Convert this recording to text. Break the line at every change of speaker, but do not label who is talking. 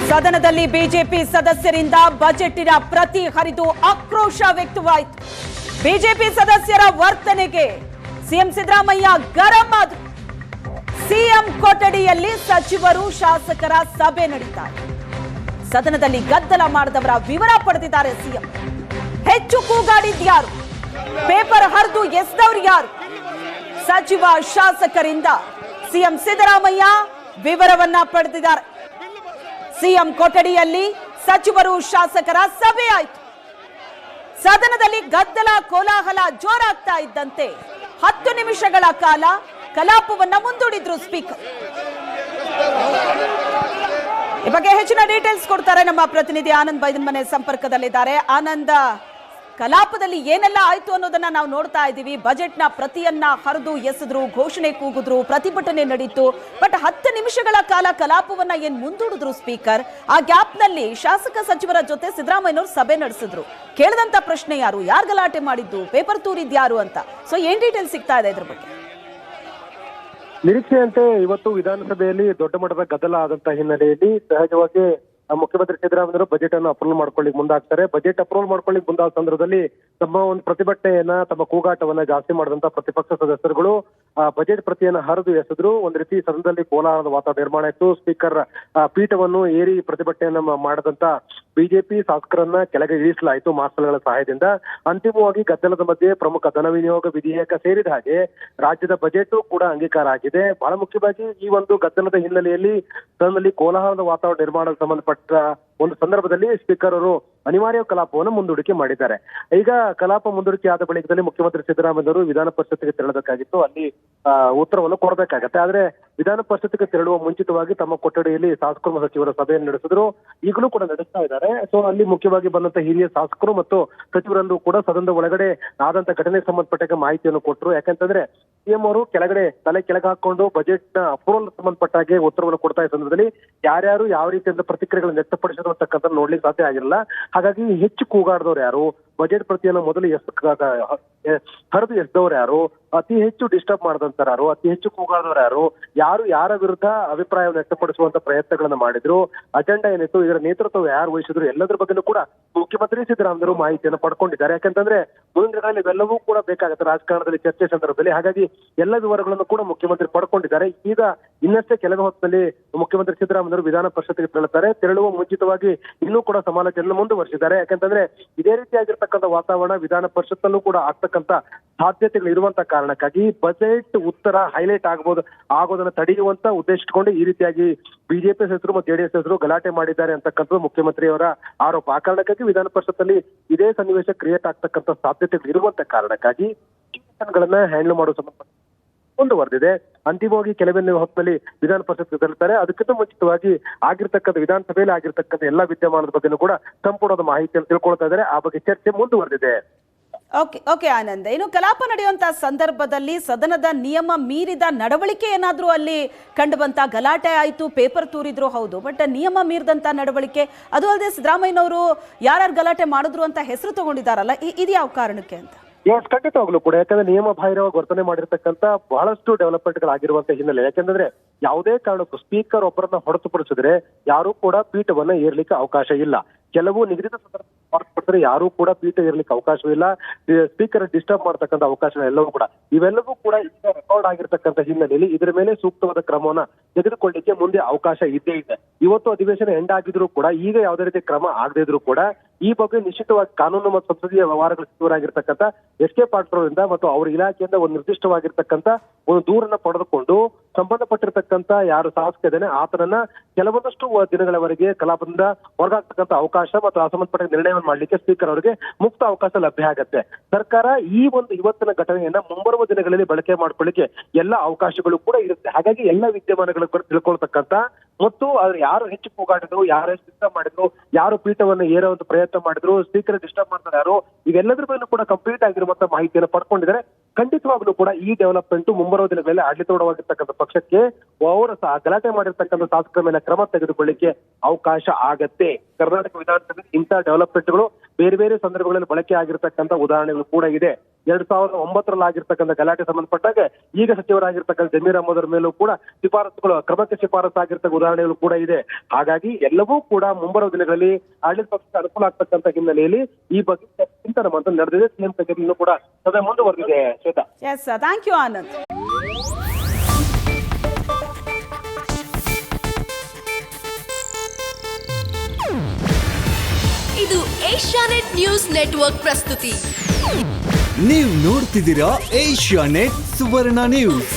ಸದನದಲ್ಲಿ ಬಿಜೆಪಿ ಸದಸ್ಯರಿಂದ ಬಜೆಟಿನ ಪ್ರತಿ ಹರಿದು ಆಕ್ರೋಶ ವ್ಯಕ್ತವಾಯಿತು. ಬಿಜೆಪಿ ಸದಸ್ಯರ ವರ್ತನೆಗೆ ಸಿಎಂ ಸಿದ್ದರಾಮಯ್ಯ ಗರಂ ಆದರು. ಸಿಎಂ ಕೊಠಡಿಯಲ್ಲಿ ಸಚಿವರು ಶಾಸಕರ ಸಭೆ ನಡೀತಾ ಇದೆ. ಸದನದಲ್ಲಿ ಗದ್ದಲ ಮಾಡಿದವರ ವಿವರ ಪಡೆದಿದ್ದಾರೆ ಸಿಎಂ. ಹೆಚ್ಚು ಕೂಗಾಡಿದ್ಯಾರು, ಪೇಪರ್ ಹರಿದು ಎಸೆದವರು ಯಾರು? ಸಚಿವ ಶಾಸಕರಿಂದ ಸಿಎಂ ಸಿದ್ದರಾಮಯ್ಯ ವಿವರವನ್ನ ಪಡೆದಿದ್ದಾರೆ. ಸಿಎಂ ಕೊಠಡಿಯಲ್ಲಿ ಸಚಿವರು ಶಾಸಕರ ಸಭೆ ಆಯಿತು. ಸದನದಲ್ಲಿ ಗದ್ದಲ ಕೋಲಾಹಲ ಜೋರಾಗ್ತಾ ಇದ್ದಂತೆ 10 ನಿಮಿಷಗಳ ಕಾಲ ಕಲಾಪವನ್ನ ಮುಂದೂಡಿದ್ರು ಸ್ಪೀಕರ್. ಈ ಬಗ್ಗೆ ಹೆಚ್ಚಿನ ಡೀಟೇಲ್ಸ್ ಕೊಡ್ತಾರೆ ನಮ್ಮ ಪ್ರತಿನಿಧಿ ಆನಂದ್ ಬೈದನ್ ಮನೆ ಸಂಪರ್ಕದಲ್ಲಿದ್ದಾರೆ. ಆನಂದ್, ಕಲಾಪದಲ್ಲಿ ಏನೆಲ್ಲ ಆಯ್ತು ಅನ್ನೋದನ್ನ ನಾವು ನೋಡ್ತಾ ಇದ್ದೀವಿ. ಬಜೆಟ್ನ ಪ್ರತಿಯನ್ನ ಹರಿದು ಎಸೆದ್ರು, ಘೋಷಣೆ ಕೂಗಿದ್ರು, ಪ್ರತಿಭಟನೆ ನಡೀತು. ಬಟ್ 10 ನಿಮಿಷಗಳ ಕಾಲ ಕಲಾಪವನ್ನ ಏನ್ ಮುಂದೂಡಿದ್ರು ಸ್ಪೀಕರ್, ಆ ಗ್ಯಾಪ್ ನಲ್ಲಿ ಶಾಸಕ ಸಚಿವರ ಜೊತೆ ಸಿದ್ದರಾಮಯ್ಯನವರು ಸಭೆ ನಡೆಸಿದ್ರು. ಕೇಳದಂತ ಪ್ರಶ್ನೆ ಯಾರು, ಯಾರು ಗಲಾಟೆ ಮಾಡಿದ್ದು, ಪೇಪರ್ ತೂರಿದ್ಯಾರು ಅಂತ. ಸೊ ಏನ್ ಡೀಟೇಲ್ಸ್ ಸಿಗ್ತಾ ಇದೆ ಇದ್ರ ಬಗ್ಗೆ?
ನಿರೀಕ್ಷೆಯಂತೆ ಇವತ್ತು ವಿಧಾನಸಭೆಯಲ್ಲಿ ದೊಡ್ಡ ಮಟ್ಟದ ಗದ್ದಲ ಆದಂತ ಹಿನ್ನೆಲೆಯಲ್ಲಿ ಸಹಜವಾಗಿ ಮುಖ್ಯಮಂತ್ರಿ ಸಿದ್ದರಾಮಯ್ಯರು ಬಜೆಟ್ ಅನ್ನು ಅಪ್ರೂವಲ್ ಮಾಡ್ಕೊಳ್ಳಿಕ್ ಮುಂದಾಗ್ತಾರೆ. ಬಜೆಟ್ ಅಪ್ರೂವಲ್ ಮಾಡ್ಕೊಳ್ಳಿಕ್ ಮುಂದಾದ ಸಂದರ್ಭದಲ್ಲಿ ತಮ್ಮ ಒಂದು ಪ್ರತಿಭಟನೆಯನ್ನ, ತಮ್ಮ ಕೂಗಾಟವನ್ನ ಜಾಸ್ತಿ ಮಾಡಿದಂತ ಪ್ರತಿಪಕ್ಷ ಸದಸ್ಯರುಗಳು ಬಜೆಟ್ ಪ್ರತಿಯನ್ನ ಹರಿದು ಎಸೆದ್ರು. ಒಂದ್ ರೀತಿ ಸದನದಲ್ಲಿ ಕೋಲಾಹಲದ ವಾತಾವರಣ ನಿರ್ಮಾಣ ಆಯಿತು. ಸ್ಪೀಕರ್ ಪೀಠವನ್ನು ಏರಿ ಪ್ರತಿಭಟನೆಯನ್ನ ಮಾಡದಂತ ಬಿಜೆಪಿ ಶಾಸಕರನ್ನ ಕೆಳಗೆ ಇಳಿಸಲಾಯಿತು ಮಾರ್ಷಲ್ಗಳ ಸಹಾಯದಿಂದ. ಅಂತಿಮವಾಗಿ ಗದ್ದಲದ ಮಧ್ಯೆ ಪ್ರಮುಖ ಧನ ವಿನಿಯೋಗ ವಿಧೇಯಕ ಸೇರಿದ ಹಾಗೆ ರಾಜ್ಯದ ಬಜೆಟ್ ಕೂಡ ಅಂಗೀಕಾರ ಆಗಿದೆ. ಬಹಳ ಮುಖ್ಯವಾಗಿ ಈ ಒಂದು ಗದ್ದಲದ ಹಿನ್ನೆಲೆಯಲ್ಲಿ ಸದನದಲ್ಲಿ ಕೋಲಾಹಲದ ವಾತಾವರಣ ನಿರ್ಮಾಣದ ಸಂಬಂಧಪಟ್ಟ ಒಂದು ಸಂದರ್ಭದಲ್ಲಿ ಸ್ಪೀಕರ್ ಅವರು ಅನಿವಾರ್ಯ ಕಲಾಪವನ್ನು ಮುಂದೂಡಿಕೆ ಮಾಡಿದ್ದಾರೆ. ಈಗ ಕಲಾಪ ಮುಂದೂಡಿಕೆ ಆದ ಬಳಿಕದಲ್ಲಿ ಮುಖ್ಯಮಂತ್ರಿ ಸಿದ್ದರಾಮಯ್ಯವರು ವಿಧಾನ ಪರಿಷತ್ಗೆ ತೆರಳಬೇಕಾಗಿತ್ತು. ಅಲ್ಲಿ ಉತ್ತರವನ್ನು ಕೊಡಬೇಕಾಗತ್ತೆ. ಆದ್ರೆ ವಿಧಾನ ಪರಿಷತ್ಗೆ ತೆರಳುವ ಮುಂಚಿತವಾಗಿ ತಮ್ಮ ಕೊಠಡಿಯಲ್ಲಿ ಶಾಸಕರು ಸಚಿವರ ಸಭೆಯನ್ನು ನಡೆಸಿದ್ರು. ಈಗಲೂ ಕೂಡ ನಡೆಸ್ತಾ ಇದ್ದಾರೆ. ಸೊ ಅಲ್ಲಿ ಮುಖ್ಯವಾಗಿ ಬಂದಂತ ಹಿರಿಯ ಶಾಸಕರು ಮತ್ತು ಸಚಿವರಲ್ಲೂ ಕೂಡ ಸದನದ ಒಳಗಡೆ ಆದಂತ ಘಟನೆಗೆ ಸಂಬಂಧಪಟ್ಟ ಮಾಹಿತಿಯನ್ನು ಕೊಟ್ಟರು. ಯಾಕಂತಂದ್ರೆ ಸಿಎಂ ಅವರು ಕೆಳಗಡೆ ತಲೆ ಕೆಳಗೆ ಹಾಕೊಂಡು ಬಜೆಟ್ ನ ಅಪ್ರೂವಲ್ ಸಂಬಂಧಪಟ್ಟಾಗೆ ಉತ್ತರವನ್ನು ಕೊಡ್ತಾ ಇದ್ದ ಸಂದರ್ಭದಲ್ಲಿ ಯಾರ್ಯಾರು ಯಾವ ರೀತಿಯಿಂದ ಪ್ರತಿಕ್ರಿಯೆಗಳನ್ನು ವ್ಯಕ್ತಪಡಿಸಿದ್ರು ಅಂತಕ್ಕಂಥ ನೋಡ್ಲಿಕ್ಕೆ ಸಾಧ್ಯ ಆಗಿರಲಿಲ್ಲ. ಹಾಗಾಗಿ ಹೆಚ್ಚು ಕೂಗಾಡಿದವ್ರು ಯಾರು, ಬಜೆಟ್ ಪ್ರತಿಯನ್ನು ಮೊದಲು ಹರಿದು ಎಸೆದವ್ರು ಯಾರು, ಅತಿ ಹೆಚ್ಚು ಡಿಸ್ಟರ್ಬ್ ಮಾಡಿದಂತ ಯಾರು, ಅತಿ ಹೆಚ್ಚು ಕೂಗಾಡಿದವ್ರು ಯಾರು, ಯಾರ ವಿರುದ್ಧ ಅಭಿಪ್ರಾಯವನ್ನು ವ್ಯಕ್ತಪಡಿಸುವಂತ ಪ್ರಯತ್ನಗಳನ್ನ ಮಾಡಿದ್ರು, ಅಜೆಂಡಾ ಏನಿತ್ತು, ಇದರ ನೇತೃತ್ವ ಯಾರು ವಹಿಸಿದ್ರು, ಎಲ್ಲದರ ಬಗ್ಗೆನೂ ಕೂಡ ಮುಖ್ಯಮಂತ್ರಿ ಸಿದ್ದರಾಮಯ್ಯರು ಮಾಹಿತಿಯನ್ನು ಪಡ್ಕೊಂಡಿದ್ದಾರೆ. ಯಾಕಂತಂದ್ರೆ ಮುಂದಿನ ದಿನಗಳಲ್ಲಿ ಇವೆಲ್ಲವೂ ಕೂಡ ಬೇಕಾಗುತ್ತೆ ರಾಜಕಾರಣದಲ್ಲಿ ಚರ್ಚೆ ಸಂದರ್ಭದಲ್ಲಿ. ಹಾಗಾಗಿ ಎಲ್ಲ ವಿವರಗಳನ್ನು ಕೂಡ ಮುಖ್ಯಮಂತ್ರಿ ಪಡ್ಕೊಂಡಿದ್ದಾರೆ. ಈಗ ಇನ್ನಷ್ಟೇ ಕೆಲವೇ ಹೊತ್ತಿನಲ್ಲಿ ಮುಖ್ಯಮಂತ್ರಿ ಸಿದ್ದರಾಮಯ್ಯರು ವಿಧಾನ ಪರಿಷತ್ಗೆ ತೆರಳುತ್ತಾರೆ. ತೆರಳುವ ಮುಂಚಿತವಾಗಿ ಇನ್ನೂ ಕೂಡ ಸಮಾಲೋಚನೆ ಮುಂದುವರಿಸಿದ್ದಾರೆ. ಯಾಕಂತಂದ್ರೆ ಇದೇ ರೀತಿಯಾಗಿರ್ತಕ್ಕಂಥ ವಾತಾವರಣ ವಿಧಾನ ಪರಿಷತ್ತಲ್ಲೂ ಕೂಡ ಆಗ್ತಕ್ಕಂಥ ಸಾಧ್ಯತೆಗಳು ಇರುವಂತ ಕಾರಣಕ್ಕಾಗಿ ಬಜೆಟ್ ಉತ್ತರ ಹೈಲೈಟ್ ಆಗೋದನ್ನ ತಡೆಯುವಂತ ಉದ್ದೇಶ ಇಟ್ಕೊಂಡು ಈ ರೀತಿಯಾಗಿ ಬಿಜೆಪಿ ಸದಸ್ಯರು ಮತ್ತು ಜೆಡಿಎಸ್ ಸದಸ್ಯರು ಗಲಾಟೆ ಮಾಡಿದ್ದಾರೆ ಅಂತಕ್ಕಂಥದ್ದು ಮುಖ್ಯಮಂತ್ರಿಯವರ ಆರೋಪ. ಆ ಕಾರಣಕ್ಕಾಗಿ ವಿಧಾನ ಪರಿಷತ್ತಲ್ಲಿ ಇದೇ ಸನ್ನಿವೇಶ ಕ್ರಿಯೇಟ್ ಆಗ್ತಕ್ಕಂಥ ಸಾಧ್ಯತೆಗಳು ಇರುವಂತ ಕಾರಣಕ್ಕಾಗಿ ಗಳನ್ನ ಹ್ಯಾಂಡಲ್ ಮಾಡುವ ಸಂಬಂಧ ಮುಂದುವರೆದಿದೆ. ಅಂತಿಮವಾಗಿ ಕೆಲವೇ ಹೊತ್ತಿನಲ್ಲಿ ವಿಧಾನ ಪರಿಷತ್ ತೆರಳುತ್ತಾರೆ. ಅದಕ್ಕಿಂತ ಮುಂಚಿತವಾಗಿ ಆಗಿರ್ತಕ್ಕಂಥ ವಿಧಾನಸಭೆಯಲ್ಲಿ ಆಗಿರ್ತಕ್ಕಂಥ ಎಲ್ಲಾ ವಿದ್ಯಮಾನದ ಬಗ್ಗೆನೂ ಕೂಡ ಸಂಪೂರ್ಣದ ಮಾಹಿತಿಯನ್ನು ತಿಳ್ಕೊಳ್ತಾ ಇದ್ದಾರೆ. ಆ ಬಗ್ಗೆ ಚರ್ಚೆ ಮುಂದುವರೆದಿದೆ.
ಓಕೆ ಆನಂದ್, ಇನ್ನು ಕಲಾಪ ನಡೆಯುವಂತಹ ಸಂದರ್ಭದಲ್ಲಿ ಸದನದ ನಿಯಮ ಮೀರಿದ ನಡವಳಿಕೆ ಏನಾದ್ರೂ ಅಲ್ಲಿ ಕಂಡು ಬಂತ? ಗಲಾಟೆ ಆಯ್ತು, ಪೇಪರ್ ತೂರಿದ್ರು, ಹೌದು, ಬಟ್ ನಿಯಮ ಮೀರಿದಂತ ನಡವಳಿಕೆ, ಅದು ಅಲ್ಲದೆ ಸಿದ್ದರಾಮಯ್ಯನವರು ಯಾರ್ಯಾರು ಗಲಾಟೆ ಮಾಡಿದ್ರು ಅಂತ ಹೆಸರು ತಗೊಂಡಿದ್ದಾರಲ್ಲ, ಇದು ಯಾವ ಕಾರಣಕ್ಕೆ ಅಂತ?
ಖಂಡಿತವಾಗ್ಲೂ ಕೂಡ. ಯಾಕಂದ್ರೆ ನಿಯಮ ಬಾಹಿರವಾಗಿ ವರ್ತನೆ ಮಾಡಿರ್ತಕ್ಕಂಥ ಬಹಳಷ್ಟು ಡೆವಲಪ್ಮೆಂಟ್ ಗಳಾಗಿರುವಂತ ಹಿನ್ನೆಲೆ. ಯಾಕಂದ್ರೆ ಯಾವುದೇ ಕಾರಣಕ್ಕೂ ಸ್ಪೀಕರ್ ಒಬ್ಬರನ್ನ ಹೊರತುಪಡಿಸಿದ್ರೆ ಯಾರು ಕೂಡ ಪೀಠವನ್ನ ಏರ್ಲಿಕ್ಕೆ ಅವಕಾಶ ಇಲ್ಲ. ಕೆಲವು ನಿಗದಿತ ಹೊರತುಪಡಿಸಿದ್ರೆ ಯಾರು ಕೂಡ ಪೀಠ ಏರ್ಲಿಕ್ಕೆ ಅವಕಾಶವಿಲ್ಲ. ಸ್ಪೀಕರ್ ಡಿಸ್ಟರ್ಬ್ ಮಾಡ್ತಕ್ಕಂಥ ಅವಕಾಶ ಎಲ್ಲವೂ ಕೂಡ ಇವೆಲ್ಲವೂ ಕೂಡ ಈಗ ರೆಕಾರ್ಡ್ ಆಗಿರ್ತಕ್ಕಂಥ ಹಿನ್ನೆಲೆಯಲ್ಲಿ ಇದರ ಮೇಲೆ ಸೂಕ್ತವಾದ ಕ್ರಮವನ್ನ ತೆಗೆದುಕೊಳ್ಳಿಕ್ಕೆ ಮುಂದೆ ಅವಕಾಶ ಇದ್ದೇ ಇದೆ. ಇವತ್ತು ಅಧಿವೇಶನ ಎಂಡ್ ಆಗಿದ್ರು ಕೂಡ ಈಗ ಯಾವುದೇ ರೀತಿ ಕ್ರಮ ಆಗದೇ ಇದ್ರು ಕೂಡ ಈ ಬಗ್ಗೆ ನಿಶ್ಚಿತವಾಗಿ ಕಾನೂನು ಮತ್ತು ಸಂಸದೀಯ ವ್ಯವಹಾರಗಳ ಸಚಿವರಾಗಿರ್ತಕ್ಕಂಥ ಎಸ್.ಕೆ. ಪಾಟೀಲ್ ಅವರಿಂದ ಮತ್ತು ಅವರ ಇಲಾಖೆಯಿಂದ ಒಂದು ನಿರ್ದಿಷ್ಟವಾಗಿರ್ತಕ್ಕಂಥ ಒಂದು ದೂರನ್ನ ಪಡೆದುಕೊಂಡು ಸಂಬಂಧಪಟ್ಟಿರ್ತಕ್ಕಂಥ ಯಾರು ಶಾಸಕ ಇದ್ದಾನೆ ಆತನನ್ನ ಕೆಲವೊಂದಷ್ಟು ದಿನಗಳವರೆಗೆ ಕಲಾಪದಿಂದ ಹೊರಗಾಗ್ತಕ್ಕಂಥ ಅವಕಾಶ ಮತ್ತು ಆ ಸಂಬಂಧಪಟ್ಟ ನಿರ್ಣಯವನ್ನು ಮಾಡಲಿಕ್ಕೆ ಸ್ಪೀಕರ್ ಅವರಿಗೆ ಮುಕ್ತ ಅವಕಾಶ ಲಭ್ಯ ಆಗತ್ತೆ. ಸರ್ಕಾರ ಈ ಒಂದು ಇವತ್ತಿನ ಘಟನೆಯನ್ನ ಮುಂಬರುವ ದಿನಗಳಲ್ಲಿ ಬಳಕೆ ಮಾಡ್ಕೊಳ್ಳಿಕ್ಕೆ ಎಲ್ಲ ಅವಕಾಶಗಳು ಕೂಡ ಇರುತ್ತೆ. ಹಾಗಾಗಿ ಎಲ್ಲ ವಿದ್ಯಮಾನಗಳು ಕೂಡ ತಿಳ್ಕೊಳ್ತಕ್ಕಂಥ ಮತ್ತು ಅದ್ರ ಯಾರು ಹೆಚ್ಚು ಕೂಗಾಡಿದ್ರು, ಯಾರು ಹೆಚ್ಚು ಡಿಸ್ಟರ್ಬ್ ಮಾಡಿದ್ರು, ಯಾರು ಪೀಠವನ್ನು ಏರುವಂತ ಪ್ರಯತ್ನ ಮಾಡಿದ್ರು, ಸ್ಪೀಕರ್ ಡಿಸ್ಟರ್ಬ್ ಮಾಡ್ತಾರೆ ಯಾರು, ಇವೆಲ್ಲದ್ರ ಬಗ್ಗೆ ಕೂಡ ಕಂಪ್ಲೀಟ್ ಆಗಿರುವಂತ ಮಾಹಿತಿಯನ್ನು ಪಡ್ಕೊಂಡಿದ್ದಾರೆ. ಖಂಡಿತವಾಗ್ಲೂ ಕೂಡ ಈ ಡೆವಲಪ್ಮೆಂಟ್ ಮುಂಬರುವ ದಿನಗಳಲ್ಲಿ ಆಡಳಿತವಾಗಿರ್ತಕ್ಕಂಥ ಪಕ್ಷಕ್ಕೆ ಅವರು ಗಲಾಟೆ ಮಾಡಿರ್ತಕ್ಕಂಥ ಶಾಸಕರ ಮೇಲೆ ಕ್ರಮ ತೆಗೆದುಕೊಳ್ಳಿಕ್ಕೆ ಅವಕಾಶ ಆಗತ್ತೆ. ಕರ್ನಾಟಕ ವಿಧಾನಸಭೆ ಇಂತಹ ಡೆವಲಪ್ಮೆಂಟ್ಗಳು ಬೇರೆ ಬೇರೆ ಸಂದರ್ಭಗಳಲ್ಲಿ ಬಳಕೆ ಆಗಿರ್ತಕ್ಕಂಥ ಉದಾಹರಣೆಗಳು ಕೂಡ ಇದೆ. 2009ರಲ್ಲಿ ಆಗಿರ್ತಕ್ಕಂಥ ಗಲಾಟೆ ಸಂಬಂಧಪಟ್ಟಾಗ ಈಗ ಸಚಿವರಾಗಿರ್ತಕ್ಕಂಥ ಜಮೀರ್ ಅಹಮದ್ ಅವರ ಮೇಲೂ ಕೂಡ ಕ್ರಮಕ್ಕೆ ಶಿಫಾರಸು ಆಗಿರ್ತಕ್ಕ ಉದಾಹರಣೆಗಳು ಕೂಡ ಇದೆ. ಹಾಗಾಗಿ ಎಲ್ಲವೂ ಕೂಡ ಮುಂಬರುವ ದಿನಗಳಲ್ಲಿ ಆಡಳಿತ ಪಕ್ಷಕ್ಕೆ ಅನುಕೂಲ ಆಗ್ತಕ್ಕಂಥ ಹಿನ್ನೆಲೆಯಲ್ಲಿ ಈ ಬಗ್ಗೆ ಚಿಂತನೆ ಮಂಥನ ನಡೆದಿದೆ. ಸಿಎಂ ಕಚೇರಿಯಲ್ಲೂ ಕೂಡ ಸಭೆ ಮುಂದುವರೆದಿದೆ. Shweta.
Yes, thank you Anand.
ಇದು ಏಷ್ಯಾನೆಟ್ ನ್ಯೂಸ್ ನೆಟ್ವರ್ಕ್ ಪ್ರಸ್ತುತಿ.
ನೀವು ನೋಡ್ತಿದ್ದೀರಾ ಏಷ್ಯಾನೆಟ್ ಸುವರ್ಣ ನ್ಯೂಸ್.